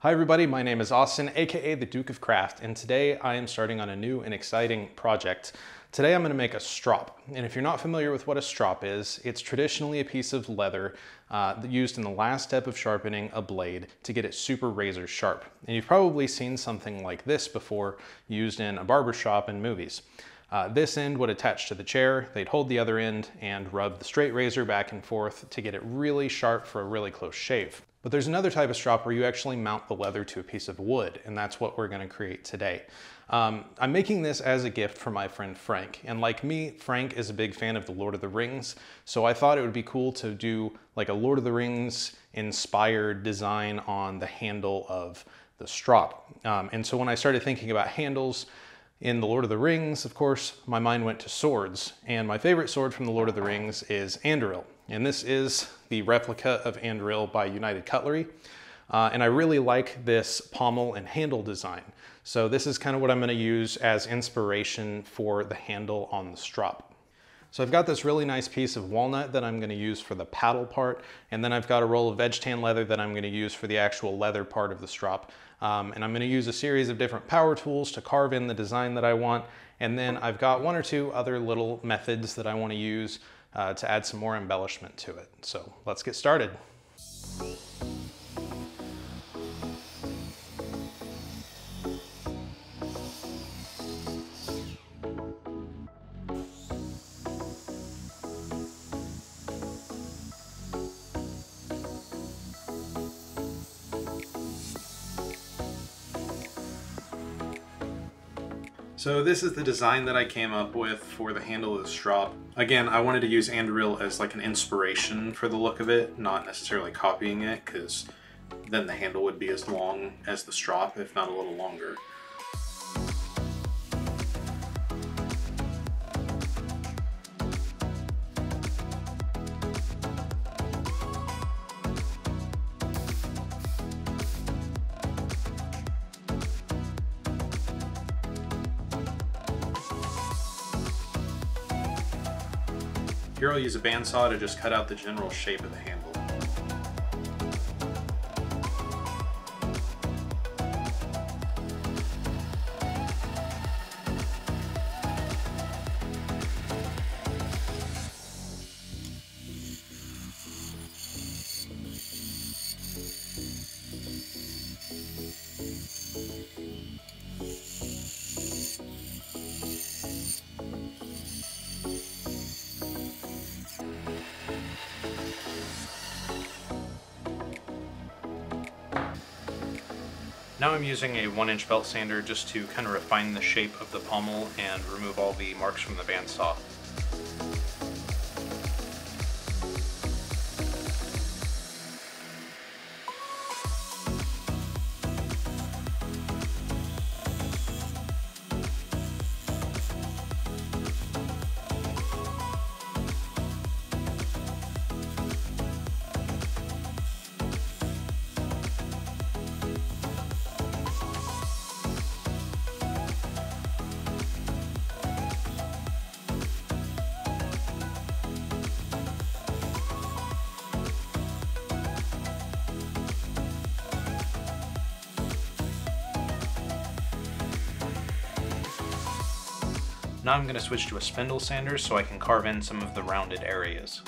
Hi everybody, my name is Austin, aka the Duke of Craft, and today I am starting on a new and exciting project. Today I'm going to make a strop, and if you're not familiar with what a strop is, it's traditionally a piece of leather used in the last step of sharpening a blade to get it super razor sharp. And you've probably seen something like this before used in a barber shop in movies. This end would attach to the chair, they'd hold the other end and rub the straight razor back and forth to get it really sharp for a really close shave. But there's another type of strop where you actually mount the leather to a piece of wood, and that's what we're going to create today. I'm making this as a gift for my friend Frank, and like me, Frank is a big fan of the Lord of the Rings, so I thought it would be cool to do like a Lord of the Rings inspired design on the handle of the strop. And so when I started thinking about handles in the Lord of the Rings, of course, my mind went to swords, and my favorite sword from the Lord of the Rings is Anduril. And this is the replica of Anduril by United Cutlery. And I really like this pommel and handle design. So this is kind of what I'm going to use as inspiration for the handle on the strop. So I've got this really nice piece of walnut that I'm going to use for the paddle part, and then I've got a roll of veg tan leather that I'm going to use for the actual leather part of the strop. And I'm going to use a series of different power tools to carve in the design that I want, and then I've got one or two other little methods that I want to use to add some more embellishment to it. So let's get started. So this is the design that I came up with for the handle of the strop. Again, I wanted to use Anduril as like an inspiration for the look of it, not necessarily copying it, because then the handle would be as long as the strop, if not a little longer. Here I'll use a bandsaw to just cut out the general shape of the handle. Now I'm using a 1-inch belt sander just to kind of refine the shape of the pommel and remove all the marks from the bandsaw. Now I'm going to switch to a spindle sander so I can carve in some of the rounded areas.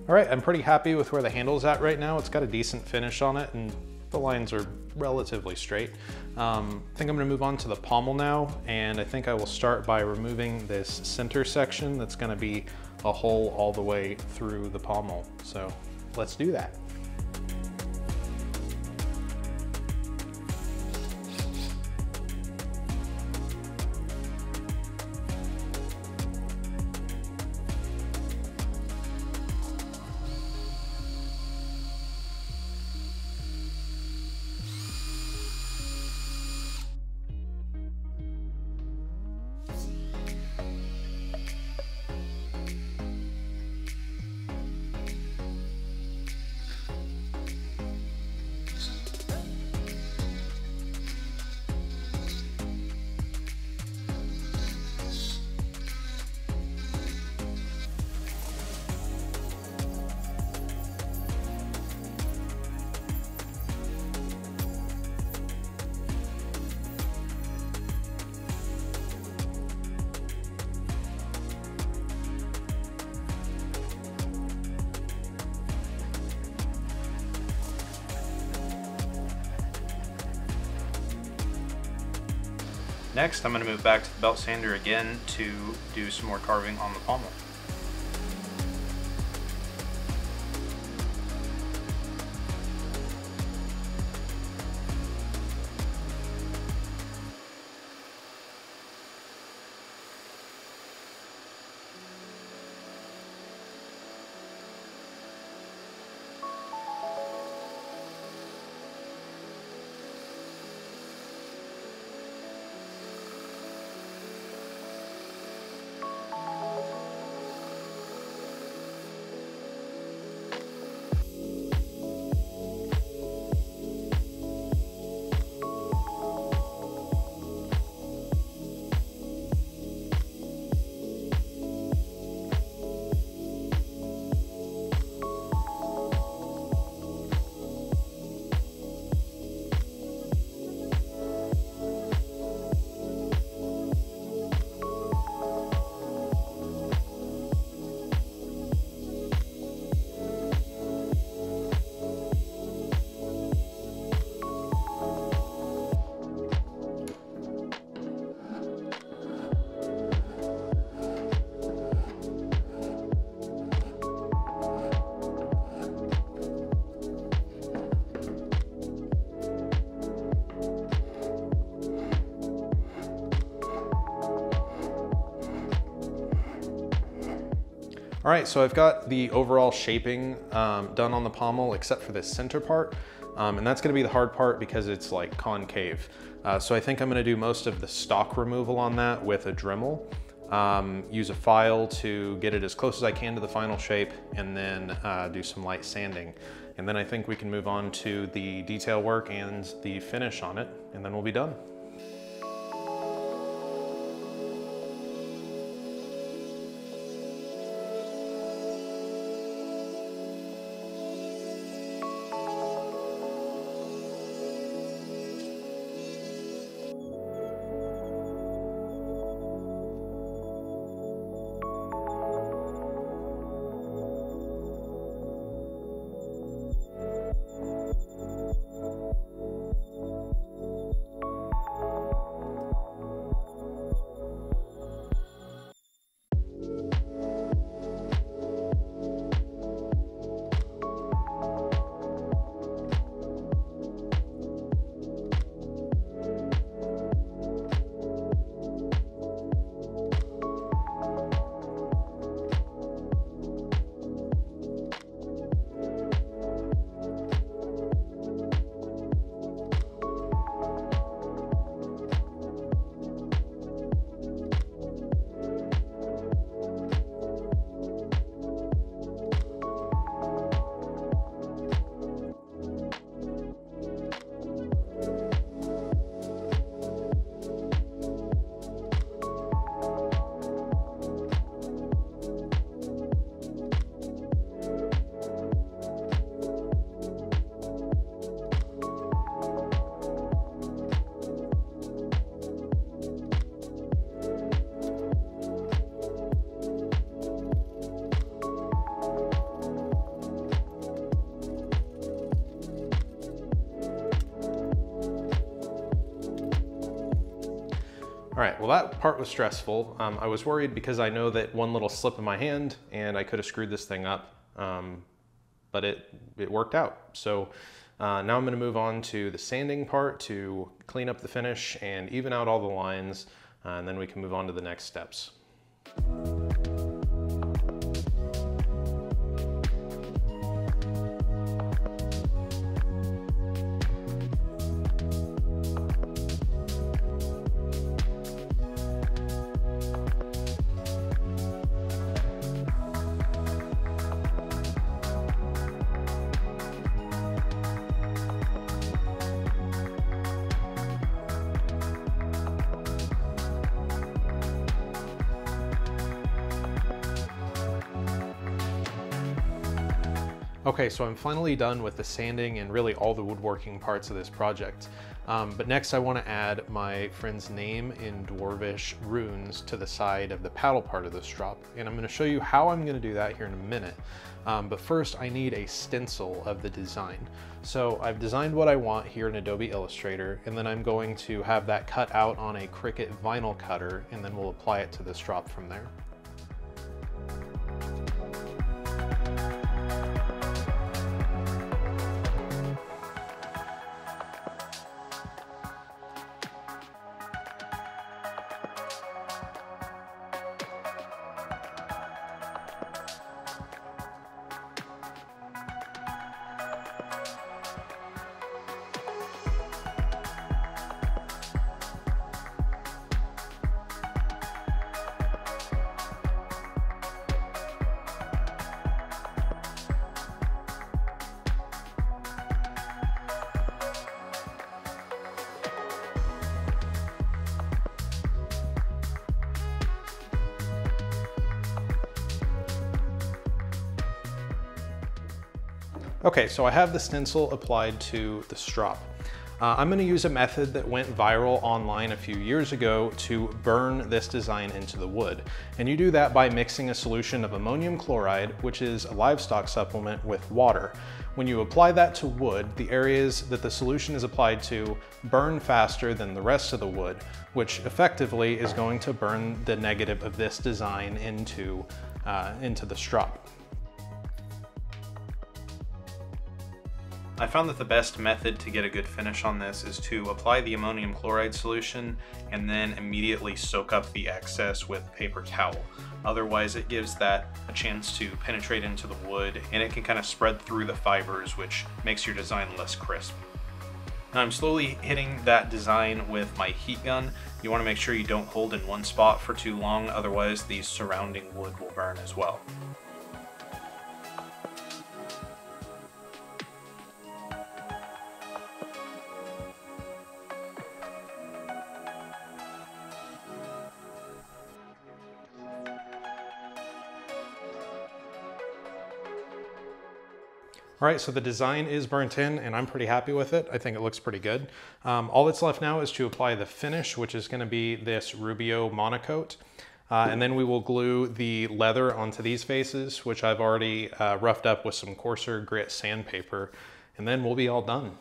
All right, I'm pretty happy with where the handle's at right now. It's got a decent finish on it and the lines are relatively straight. I think I'm gonna move on to the pommel now, and I think I will start by removing this center section that's gonna be a hole all the way through the pommel. So let's do that. Next, I'm going to move back to the belt sander again to do some more carving on the pommel. All right, so I've got the overall shaping done on the pommel except for this center part. And that's gonna be the hard part because it's like concave. So I think I'm gonna do most of the stock removal on that with a Dremel. Use a file to get it as close as I can to the final shape, and then do some light sanding. And then I think we can move on to the detail work and the finish on it, and then we'll be done. All right, well that part was stressful. I was worried because I know that one little slip in my hand and I could have screwed this thing up, but it worked out. So now I'm gonna move on to the sanding part to clean up the finish and even out all the lines, and then we can move on to the next steps. Okay, so I'm finally done with the sanding and really all the woodworking parts of this project. But next I want to add my friend's name in Dwarvish runes to the side of the paddle part of the strop. And I'm going to show you how I'm going to do that here in a minute. But first I need a stencil of the design. So I've designed what I want here in Adobe Illustrator, and then I'm going to have that cut out on a Cricut vinyl cutter, and then we'll apply it to the strop from there. Okay, so I have the stencil applied to the strop. I'm going to use a method that went viral online a few years ago to burn this design into the wood. And you do that by mixing a solution of ammonium chloride, which is a livestock supplement, with water. When you apply that to wood, the areas that the solution is applied to burn faster than the rest of the wood, which effectively is going to burn the negative of this design into the strop. I found that the best method to get a good finish on this is to apply the ammonium chloride solution and then immediately soak up the excess with paper towel. Otherwise it gives that a chance to penetrate into the wood, and it can kind of spread through the fibers, which makes your design less crisp. Now I'm slowly hitting that design with my heat gun. You want to make sure you don't hold in one spot for too long, otherwise the surrounding wood will burn as well. All right, so the design is burnt in and I'm pretty happy with it. I think it looks pretty good. All that's left now is to apply the finish, which is gonna be this Rubio monocoat. And then we will glue the leather onto these faces, which I've already roughed up with some coarser grit sandpaper, and then we'll be all done.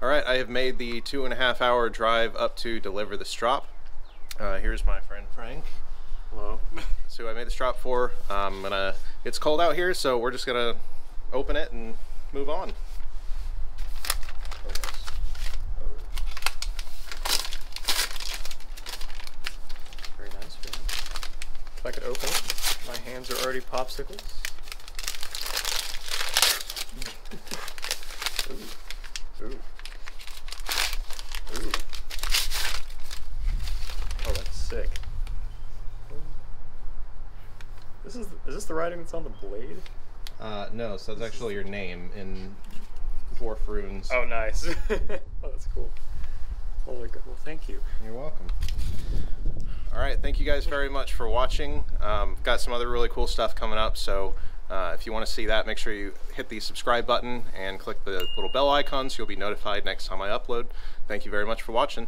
All right, I have made the 2.5 hour drive up to deliver the strop. Here's my friend Frank. Hello. So I made the strop for. It's cold out here, so we're just gonna open it and move on. Very nice, very nice. If I could open it, my hands are already popsicles. Ooh. Ooh. Ooh. Oh, that's sick. Is this the writing that's on the blade? No, so that's actually your name in dwarf runes. Oh, nice. Oh, that's cool. Holy God. Well, thank you. You're welcome. All right, thank you guys very much for watching. Got some other really cool stuff coming up, so if you want to see that, make sure you hit the subscribe button and click the little bell icon so you'll be notified next time I upload. Thank you very much for watching.